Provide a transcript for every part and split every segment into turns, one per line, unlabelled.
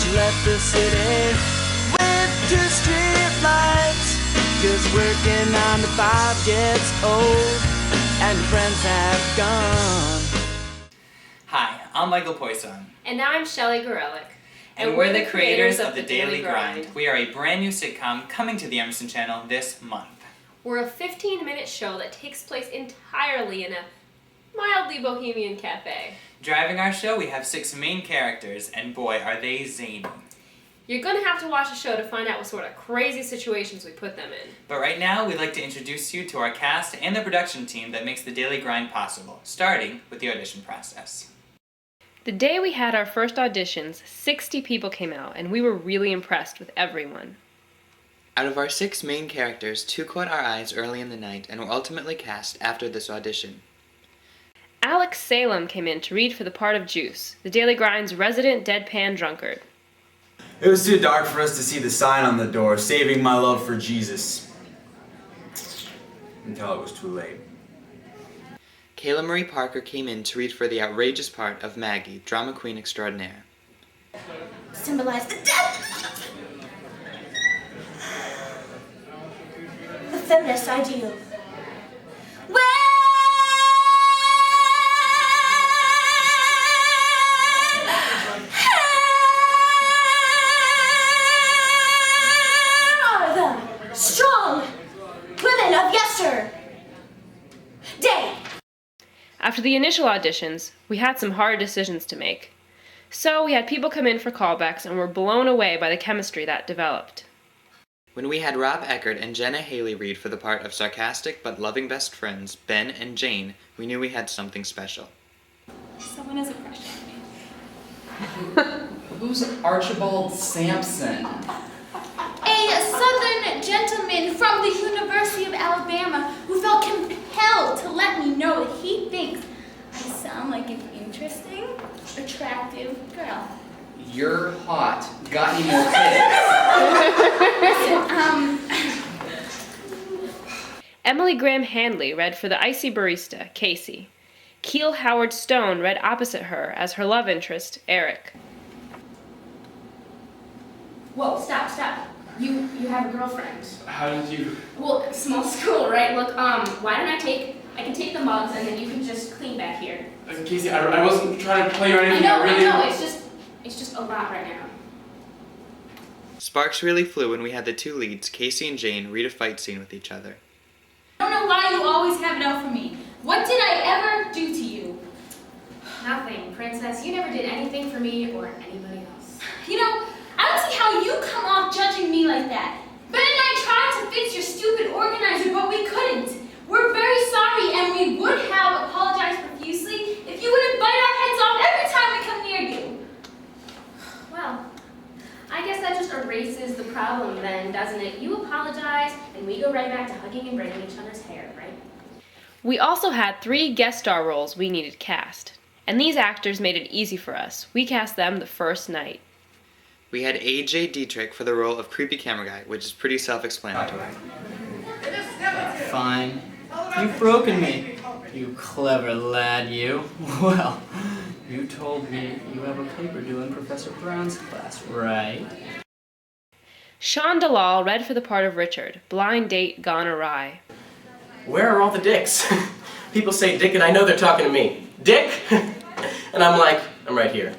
She left the city with 2 street lights, 'cause working 9 to 5 gets old and friends have gone.
Hi, I'm Michael Poisson.
And I'm Shelley Gorelick.
And we're the creators of The Daily Grind. We are a brand new sitcom coming to the Emerson channel this month.
We're a 15-minute show that takes place entirely in a mildly bohemian cafe.
Driving our show, we have 6 main characters, and boy, are they zany.
You're gonna have to watch the show to find out what sort of crazy situations we put them in.
But right now, we'd like to introduce you to our cast and the production team that makes The Daily Grind possible, starting with the audition process.
The day we had our first auditions, 60 people came out, and we were really impressed with everyone.
Out of our 6 main characters, 2 caught our eyes early in the night and were ultimately cast after this audition.
Alex Salem came in to read for the part of Juice, The Daily Grind's resident deadpan drunkard.
It was too dark for us to see the sign on the door, saving my love for Jesus. Until it was too late.
Kayla Marie Parker came in to read for the outrageous part of Maggie, drama queen extraordinaire.
Symbolize the death, the feminist ideal. Strong women of yesterday.
After the initial auditions, we had some hard decisions to make. So we had people come in for callbacks and were blown away by the chemistry that developed.
When we had Rob Eckert and Jenna Haley read for the part of sarcastic but loving best friends, Ben and Jane, we knew we had something special.
Someone has a crush on me.
Who's Archibald Sampson?
A Southern gentleman from the University of Alabama who felt compelled to let me know that he thinks I sound like an interesting, attractive girl.
You're hot. Got any more kids?
Emily Graham Handley read for the icy barista, Casey. Keel Howard Stone read opposite her as her love interest, Eric.
Whoa, stop. You have a girlfriend.
How did you?
Well, small school, right? Look, why don't I can take the mugs and then you can just clean back here.
Casey, I wasn't trying to play or anything.
I know, it's just a lot right now.
Sparks really flew when we had the 2 leads, Casey and Jane, read a fight scene with each other.
I don't know why you always have it out for me. What did I ever do to you?
Nothing, princess. You never did anything for me or anybody else.
You know, I don't see how you come off judging me like that. Ben and I tried to fix your stupid organizer, but we couldn't. We're very sorry, and we would have apologized profusely if you wouldn't bite our heads off every time we come near you.
Well, I guess that just erases the problem then, doesn't it? You apologize, and we go right back to hugging and braiding each other's hair, right?
We also had 3 guest star roles we needed cast, and these actors made it easy for us. We cast them the first night.
We had A.J. Dietrich for the role of creepy camera guy, which is pretty self-explanatory.
Fine. You've broken me. You clever lad, you. Well, you told me you have a paper due in Professor Brown's class, right?
Sean Dalal read for the part of Richard, blind date gone awry.
Where are all the dicks? People say dick and I know they're talking to me. Dick? And I'm like, I'm right here.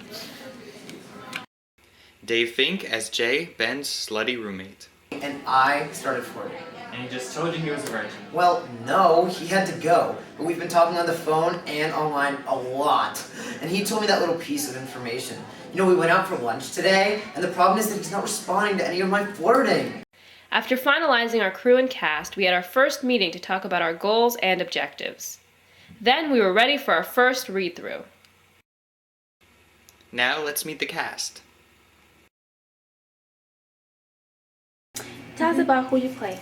Dave Fink as Jay, Ben's slutty roommate.
And I started flirting.
And he just told you he was a virgin.
Well, no, he had to go. But we've been talking on the phone and online a lot. And he told me that little piece of information. You know, we went out for lunch today, and the problem is that he's not responding to any of my flirting.
After finalizing our crew and cast, we had our first meeting to talk about our goals and objectives. Then we were ready for our first read-through.
Now let's meet the cast.
Tell us about who you play.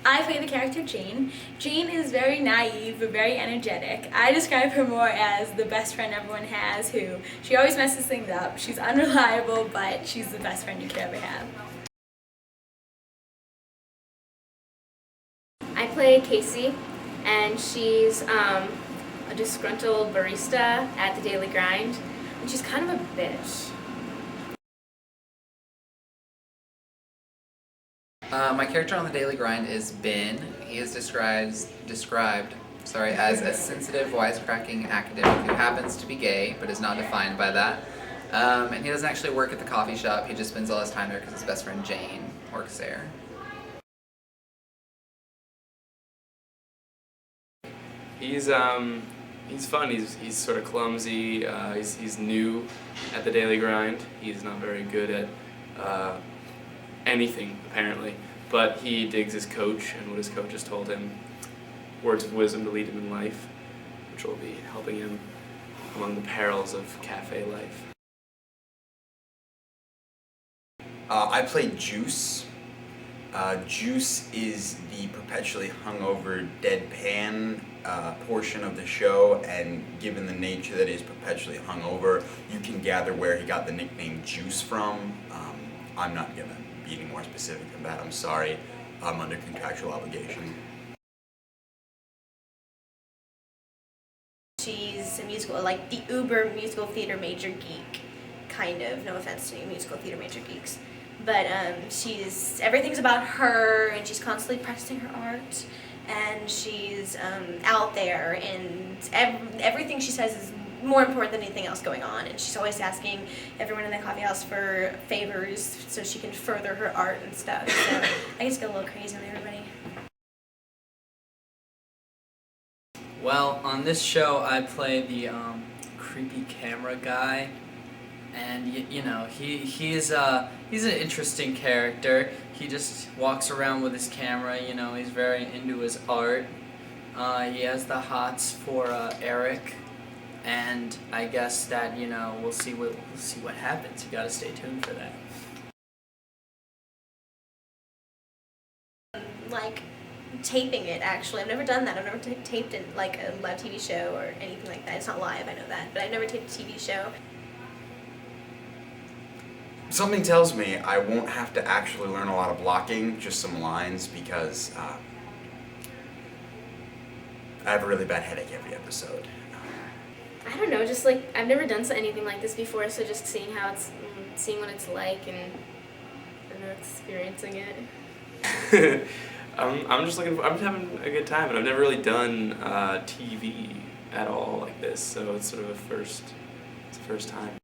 I play the character Jane. Jane is very naive but very energetic. I describe her more as the best friend everyone has who, she always messes things up. She's unreliable, but she's the best friend you could ever have.
I play Casey, and she's a disgruntled barista at the Daily Grind, and she's kind of a bitch.
My character on the Daily Grind is Ben. He is described as a sensitive, wisecracking academic who happens to be gay, but is not defined by that. And he doesn't actually work at the coffee shop. He just spends all his time there because his best friend Jane works there.
He's fun. He's sort of clumsy. He's new at the Daily Grind. He's not very good at anything apparently, but he digs his coach and what his coach has told him, words of wisdom to lead him in life, which will be helping him among the perils of cafe life.
I played Juice. Juice is the perpetually hungover deadpan portion of the show, and given the nature that he's perpetually hungover, you can gather where he got the nickname Juice from. I'm not gonna be any more specific than that, I'm sorry. I'm under contractual obligation.
She's a musical, like the uber musical theater major geek, kind of, no offense to any musical theater major geeks. But everything's about her, and she's constantly practicing her art, and she's out there, and everything she says is more important than anything else going on, and she's always asking everyone in the coffee house for favors so she can further her art and stuff. So I just get a little crazy on everybody.
Well, on this show I play the creepy camera guy. And you know, he's an interesting character. He just walks around with his camera. You know, he's very into his art. He has the hots for Eric, and I guess that we'll see what happens. You gotta stay tuned for that.
Like taping it, actually. I've never done that. I've never taped it like a live TV show or anything like that. It's not live, I know that, but I've never taped a TV show.
Something tells me I won't have to actually learn a lot of blocking, just some lines, because I have a really bad headache every episode.
I don't know, just like, I've never done anything like this before, so just seeing what it's like and, I don't know, experiencing it.
I'm just having a good time, and I've never really done TV at all like this, so it's sort of it's the first time.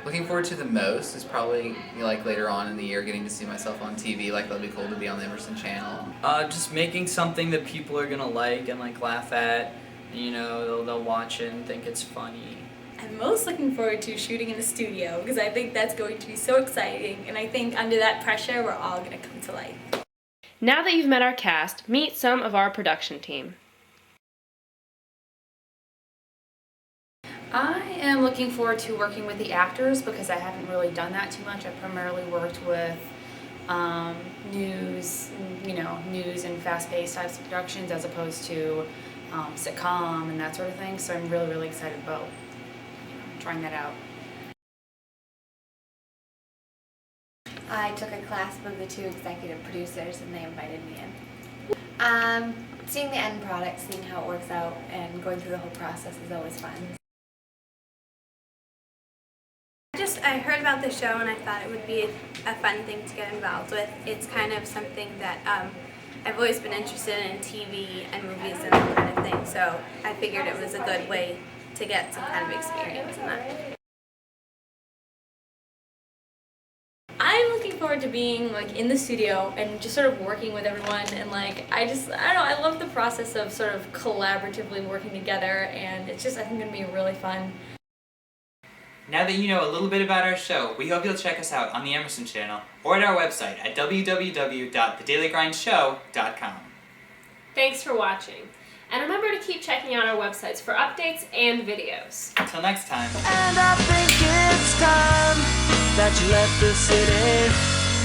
Looking forward to the most is probably like later on in the year getting to see myself on TV. Like that'll be cool to be on the Emerson channel.
Just making something that people are gonna like and like laugh at. And, they'll watch it and think it's funny.
I'm most looking forward to shooting in a studio because I think that's going to be so exciting, and I think under that pressure we're all going to come to life.
Now that you've met our cast, meet some of our production team.
I am looking forward to working with the actors because I haven't really done that too much. I've primarily worked with news and fast-paced types of productions as opposed to sitcom and that sort of thing. So I'm really, really excited about trying that out.
I took a class with the 2 executive producers and they invited me in. Seeing the end product, seeing how it works out, and going through the whole process is always fun.
I heard about the show and I thought it would be a fun thing to get involved with. It's kind of something that I've always been interested in TV and movies and that kind of thing, so I figured it was a good way to get some kind of experience in that.
I'm looking forward to being like in the studio and just sort of working with everyone, and like I don't know, I love the process of sort of collaboratively working together, and it's just, I think, going to be really fun.
Now that you know a little bit about our show, we hope you'll check us out on the Emerson channel or at our website at www.thedailygrindshow.com.
Thanks for watching. And remember to keep checking out our websites for updates and videos.
Until next time.
And I think it's time that you left the city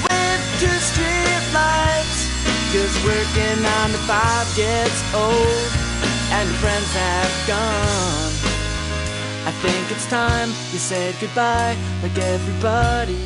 with 2 street lights, 'cause working 9 to 5 gets old and your friends have gone. I think it's time you said goodbye like everybody